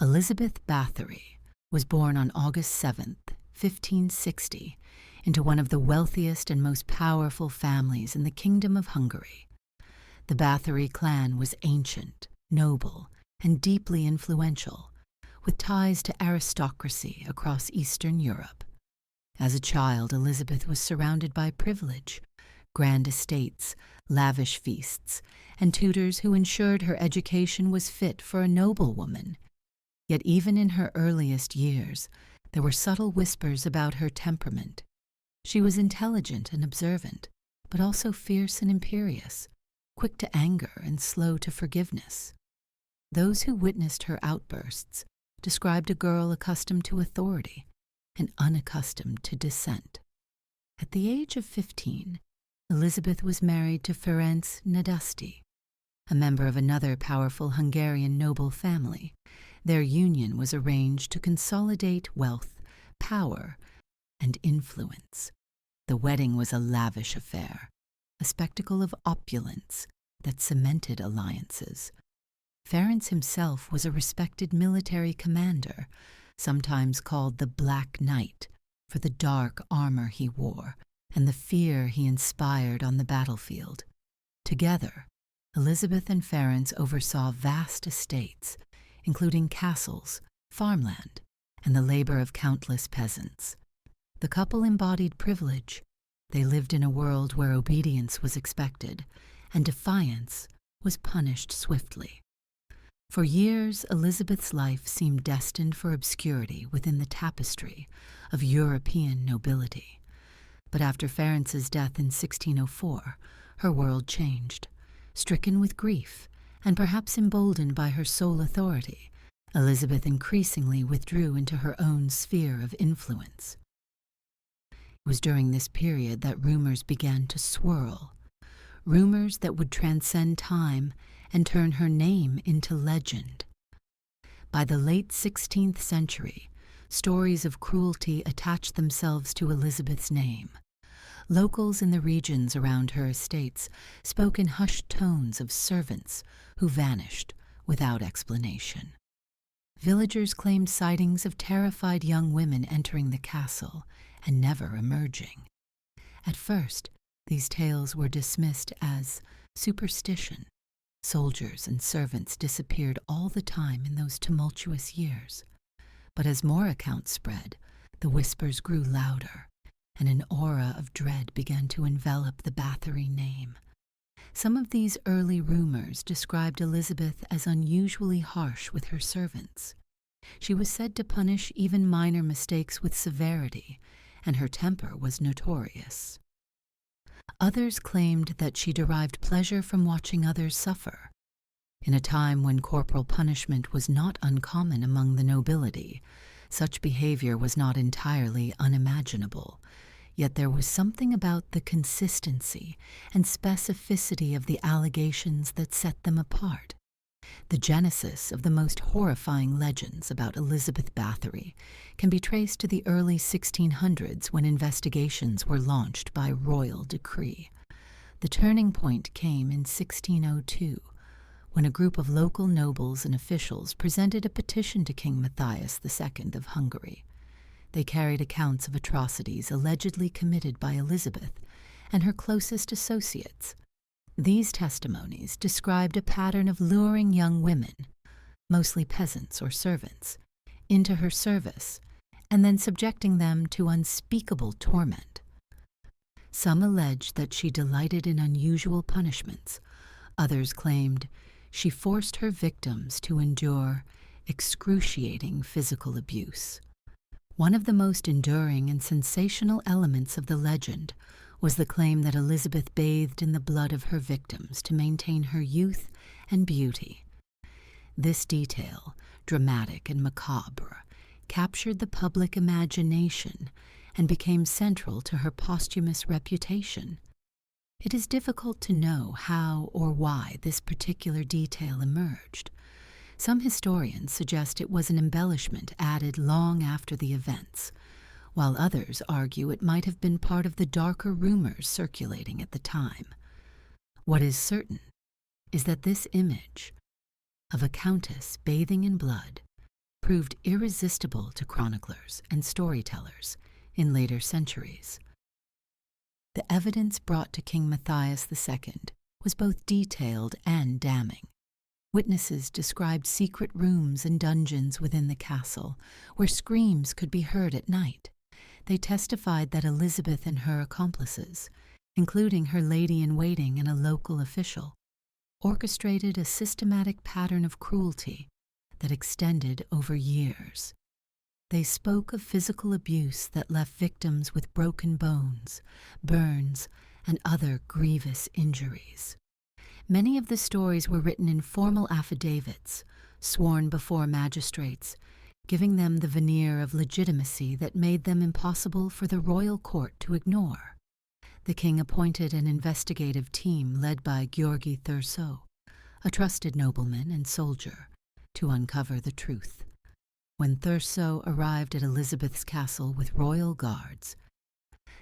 Elizabeth Báthory was born on August 7th, 1560, into one of the wealthiest and most powerful families in the Kingdom of Hungary. The Báthory clan was ancient, noble, and deeply influential, with ties to aristocracy across Eastern Europe. As a child, Elizabeth was surrounded by privilege, grand estates, lavish feasts, and tutors who ensured her education was fit for a noblewoman. Yet even in her earliest years, there were subtle whispers about her temperament. She was intelligent and observant, but also fierce and imperious, quick to anger and slow to forgiveness. Those who witnessed her outbursts described a girl accustomed to authority and unaccustomed to dissent. At the age of 15, Elizabeth was married to Ferenc Nadasdy, a member of another powerful Hungarian noble family. Their union was arranged to consolidate wealth, power, and influence. The wedding was a lavish affair, a spectacle of opulence that cemented alliances. Ferenc himself was a respected military commander, sometimes called the Black Knight for the dark armor he wore and the fear he inspired on the battlefield. Together, Elizabeth and Ferenc oversaw vast estates, including castles, farmland, and the labor of countless peasants. The couple embodied privilege. They lived in a world where obedience was expected, and defiance was punished swiftly. For years, Elizabeth's life seemed destined for obscurity within the tapestry of European nobility. But after Ferenc's death in 1604, her world changed. Stricken with grief, and perhaps emboldened by her sole authority, Elizabeth increasingly withdrew into her own sphere of influence. It was during this period that rumors began to swirl, rumors that would transcend time and turn her name into legend. By the late 16th century, stories of cruelty attached themselves to Elizabeth's name. Locals in the regions around her estates spoke in hushed tones of servants who vanished without explanation. Villagers claimed sightings of terrified young women entering the castle and never emerging. At first, these tales were dismissed as superstition. Soldiers and servants disappeared all the time in those tumultuous years. But as more accounts spread, the whispers grew louder, and an aura of dread began to envelop the Báthory name. Some of these early rumors described Elizabeth as unusually harsh with her servants. She was said to punish even minor mistakes with severity, and her temper was notorious. Others claimed that she derived pleasure from watching others suffer. In a time when corporal punishment was not uncommon among the nobility, such behavior was not entirely unimaginable, yet there was something about the consistency and specificity of the allegations that set them apart. The genesis of the most horrifying legends about Elizabeth Báthory can be traced to the early 1600s when investigations were launched by royal decree. The turning point came in 1602, when a group of local nobles and officials presented a petition to King Matthias II of Hungary. They carried accounts of atrocities allegedly committed by Elizabeth and her closest associates. These testimonies described a pattern of luring young women, mostly peasants or servants, into her service and then subjecting them to unspeakable torment. Some alleged that she delighted in unusual punishments. Others claimed she forced her victims to endure excruciating physical abuse. One of the most enduring and sensational elements of the legend was the claim that Elizabeth bathed in the blood of her victims to maintain her youth and beauty. This detail, dramatic and macabre, captured the public imagination and became central to her posthumous reputation. It is difficult to know how or why this particular detail emerged. Some historians suggest it was an embellishment added long after the events, while others argue it might have been part of the darker rumors circulating at the time. What is certain is that this image of a countess bathing in blood proved irresistible to chroniclers and storytellers in later centuries. The evidence brought to King Matthias II was both detailed and damning. Witnesses described secret rooms and dungeons within the castle where screams could be heard at night. They testified that Elizabeth and her accomplices, including her lady-in-waiting and a local official, orchestrated a systematic pattern of cruelty that extended over years. They spoke of physical abuse that left victims with broken bones, burns, and other grievous injuries. Many of the stories were written in formal affidavits, sworn before magistrates, giving them the veneer of legitimacy that made them impossible for the royal court to ignore. The king appointed an investigative team led by György Thurso, a trusted nobleman and soldier, to uncover the truth. When Thurso arrived at Elizabeth's castle with royal guards,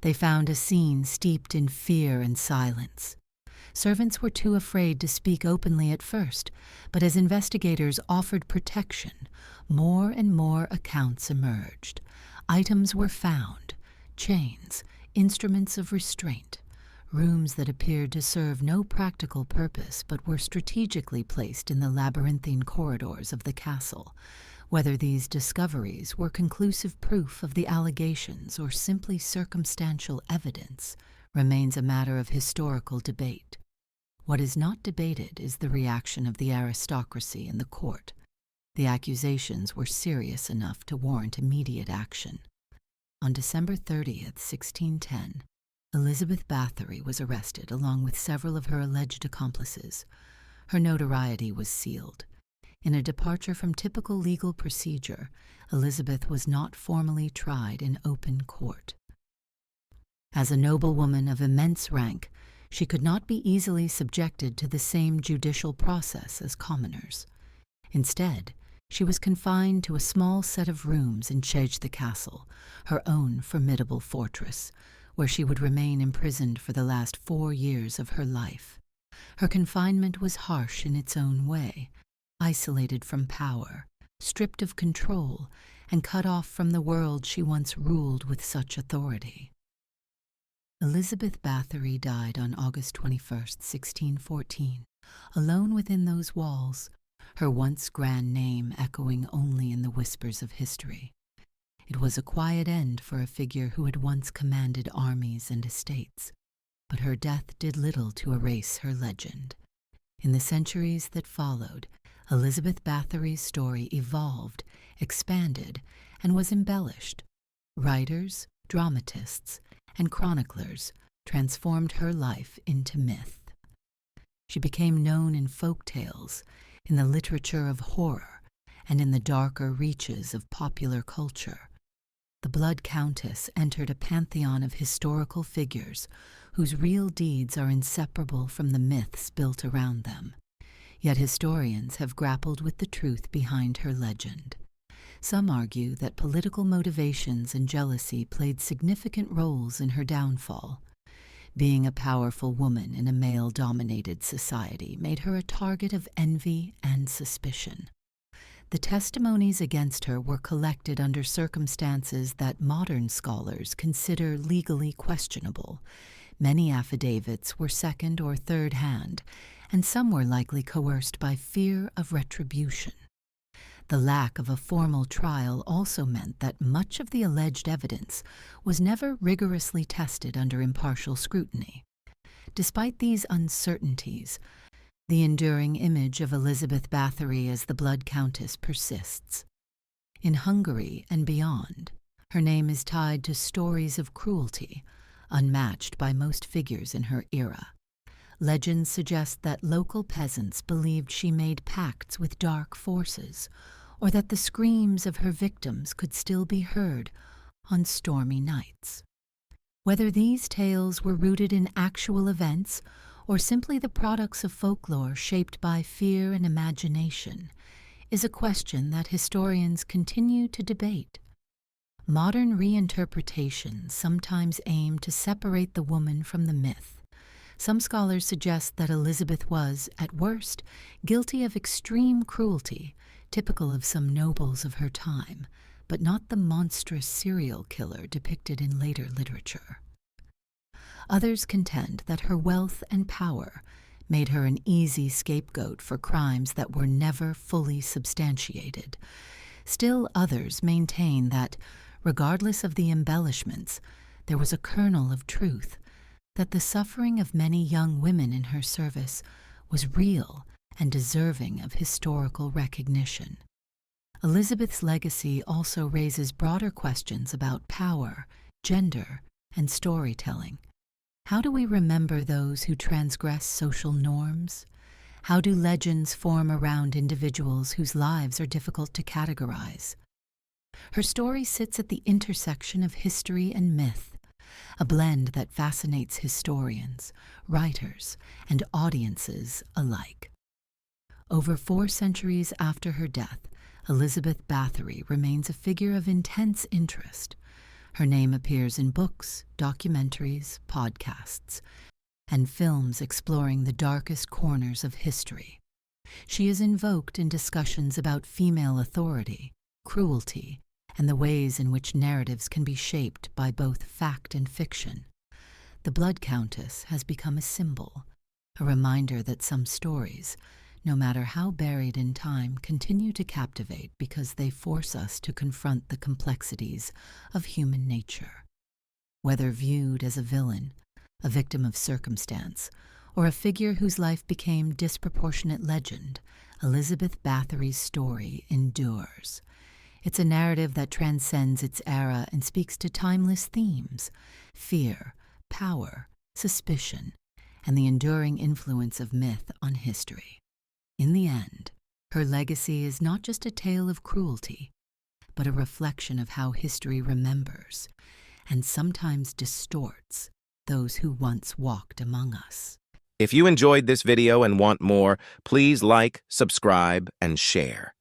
they found a scene steeped in fear and silence. Servants were too afraid to speak openly at first, but as investigators offered protection, more and more accounts emerged. Items were found: chains, instruments of restraint, rooms that appeared to serve no practical purpose but were strategically placed in the labyrinthine corridors of the castle. Whether these discoveries were conclusive proof of the allegations or simply circumstantial evidence remains a matter of historical debate. What is not debated is the reaction of the aristocracy and the court. The accusations were serious enough to warrant immediate action. On December 30th, 1610, Elizabeth Báthory was arrested along with several of her alleged accomplices. Her notoriety was sealed. In a departure from typical legal procedure, Elizabeth was not formally tried in open court. As a noblewoman of immense rank, she could not be easily subjected to the same judicial process as commoners. Instead, she was confined to a small set of rooms in the castle, her own formidable fortress, where she would remain imprisoned for the last 4 years of her life. Her confinement was harsh in its own way, isolated from power, stripped of control, and cut off from the world she once ruled with such authority. Elizabeth Báthory died on August 21st, 1614, alone within those walls, her once grand name echoing only in the whispers of history. It was a quiet end for a figure who had once commanded armies and estates, but her death did little to erase her legend. In the centuries that followed, Elizabeth Báthory's story evolved, expanded, and was embellished. Writers, dramatists, and chroniclers transformed her life into myth. She became known in folk tales, in the literature of horror, and in the darker reaches of popular culture. The Blood Countess entered a pantheon of historical figures whose real deeds are inseparable from the myths built around them. Yet historians have grappled with the truth behind her legend. Some argue that political motivations and jealousy played significant roles in her downfall. Being a powerful woman in a male-dominated society made her a target of envy and suspicion. The testimonies against her were collected under circumstances that modern scholars consider legally questionable. Many affidavits were second or third hand, and some were likely coerced by fear of retribution. The lack of a formal trial also meant that much of the alleged evidence was never rigorously tested under impartial scrutiny. Despite these uncertainties, the enduring image of Elizabeth Báthory as the Blood Countess persists. In Hungary and beyond, her name is tied to stories of cruelty, unmatched by most figures in her era. Legends suggest that local peasants believed she made pacts with dark forces, or that the screams of her victims could still be heard on stormy nights. Whether these tales were rooted in actual events or simply the products of folklore shaped by fear and imagination is a question that historians continue to debate. Modern reinterpretations sometimes aim to separate the woman from the myth. Some scholars suggest that Elizabeth was, at worst, guilty of extreme cruelty, typical of some nobles of her time, but not the monstrous serial killer depicted in later literature. Others contend that her wealth and power made her an easy scapegoat for crimes that were never fully substantiated. Still others maintain that, regardless of the embellishments, there was a kernel of truth, that the suffering of many young women in her service was real and deserving of historical recognition. Elizabeth's legacy also raises broader questions about power, gender, and storytelling. How do we remember those who transgress social norms? How do legends form around individuals whose lives are difficult to categorize? Her story sits at the intersection of history and myth, a blend that fascinates historians, writers, and audiences alike. Over 4 centuries after her death, Elizabeth Báthory remains a figure of intense interest. Her name appears in books, documentaries, podcasts, and films exploring the darkest corners of history. She is invoked in discussions about female authority, cruelty, and the ways in which narratives can be shaped by both fact and fiction. The Blood Countess has become a symbol, a reminder that some stories, no matter how buried in time, continue to captivate because they force us to confront the complexities of human nature. Whether viewed as a villain, a victim of circumstance, or a figure whose life became disproportionate legend, Elizabeth Báthory's story endures. It's a narrative that transcends its era and speaks to timeless themes: fear, power, suspicion, and the enduring influence of myth on history. In the end, her legacy is not just a tale of cruelty, but a reflection of how history remembers, and sometimes distorts, those who once walked among us. If you enjoyed this video and want more, please like, subscribe, and share.